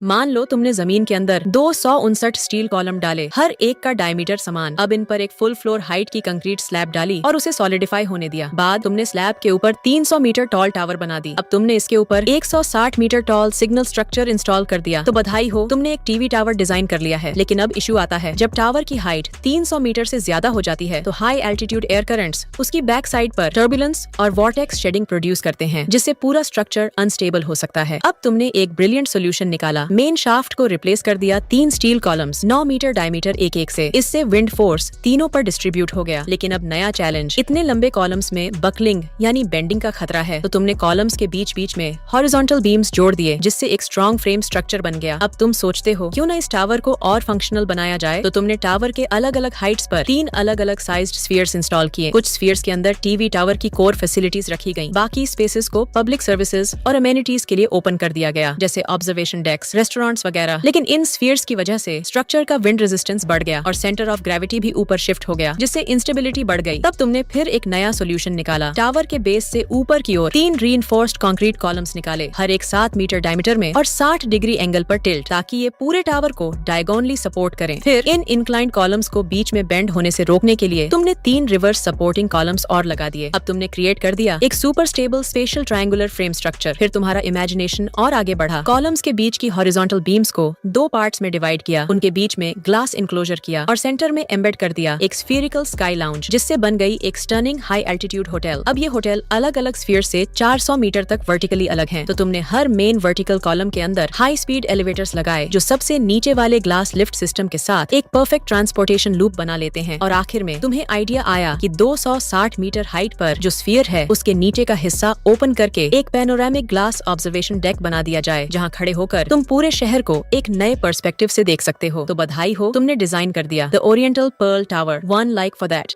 मान लो तुमने जमीन के अंदर 259 स्टील कॉलम डाले, हर एक का डायमीटर समान। अब इन पर एक फुल फ्लोर हाइट की कंक्रीट स्लैब डाली और उसे सॉलिडिफाई होने दिया। बाद तुमने स्लैब के ऊपर 300 मीटर टॉल टावर बना दी। अब तुमने इसके ऊपर 160 metre tall signal structure install कर दिया। तो बधाई हो, तुमने एक टीवी टावर डिजाइन कर लिया है। लेकिन अब इशू आता है, जब टावर की हाइट 300 मीटर से ज्यादा हो जाती है तो हाई एल्टीट्यूड एयर करंट्स उसकी बैक साइड पर टर्बुलेंस और वॉर्टेक्स शेडिंग प्रोड्यूस करते हैं, जिससे पूरा स्ट्रक्चर अनस्टेबल हो सकता है। अब तुमने एक ब्रिलियंट सोल्यूशन निकाला। मेन शाफ्ट को रिप्लेस कर दिया 3 स्टील कॉलम्स 9 मीटर डायमीटर एक से। इससे विंड फोर्स तीनों पर डिस्ट्रीब्यूट हो गया। लेकिन अब नया चैलेंज, इतने लंबे कॉलम्स में बकलिंग यानी बेंडिंग का खतरा है। तो तुमने कॉलम्स के बीच बीच में हॉरिजॉन्टल बीम्स जोड़ दिए, जिससे एक स्ट्रॉन्ग फ्रेम स्ट्रक्चर बन गया। अब तुम सोचते हो क्यों ना इस टावर को और फंक्शनल बनाया जाए। तो तुमने टावर के अलग अलग हाइट्स पर 3 अलग अलग साइज्ड स्फीयर्स इंस्टॉल किए। कुछ स्फीयर्स के अंदर टीवी टावर की कोर फैसिलिटीज रखी गई। बाकी स्पेसेस को पब्लिक सर्विसेज और अमेनिटीज के लिए ओपन कर दिया गया, जैसे ऑब्जर्वेशन डेस्क, रेस्टोरेंट्स वगैरह। लेकिन इन स्फीयर्स की वजह से स्ट्रक्चर का विंड रेजिस्टेंस बढ़ गया और सेंटर ऑफ ग्रेविटी भी ऊपर शिफ्ट हो गया, जिससे इंस्टेबिलिटी बढ़ गई। तब तुमने फिर एक नया सोल्यूशन निकाला। टावर के बेस से ऊपर की ओर 3 रीइंफोर्स्ड कंक्रीट कॉलम्स निकाले, हर एक 7 मीटर डायमीटर में और 60 डिग्री एंगल पर टिल्ट, ताकि ये पूरे टावर को डायगोनली सपोर्ट करें। फिर इन इंक्लाइंड कॉलम्स को बीच में बेंड होने से रोकने के लिए तुमने 3 रिवर्स सपोर्टिंग कॉलम्स और लगा दिए। अब तुमने क्रिएट कर दिया एक super stable special triangular frame structure. फिर तुम्हारा इमेजिनेशन और आगे बढ़ा। कॉलम्स के बीच की हॉरिजॉन्टल बीम्स को 2 पार्ट्स में डिवाइड किया, उनके बीच में ग्लास इनक्लोजर किया और सेंटर में एम्बेड कर दिया एक स्फीरिकल स्काई लाउंज, जिससे बन गई एक स्टनिंग हाई एल्टीट्यूड होटल। अब ये होटल अलग अलग स्फीयर से 400 मीटर तक वर्टिकली अलग हैं। तो तुमने हर मेन वर्टिकल कॉलम के अंदर हाई स्पीड एलिवेटर्स लगाए, जो सबसे नीचे वाले ग्लास लिफ्ट सिस्टम के साथ एक परफेक्ट ट्रांसपोर्टेशन लूप बना लेते हैं। और आखिर में तुम्हें आइडिया आया कि 260 मीटर हाइट पर जो स्फीयर है उसके नीचे का हिस्सा ओपन करके एक पैनोरामिक ग्लास ऑब्जर्वेशन डेक बना दिया जाए, जहां खड़े होकर तुम पूरे शहर को एक नए पर्सपेक्टिव से देख सकते हो। तो बधाई हो, तुमने डिजाइन कर दिया the Oriental Pearl Tower, one like for that.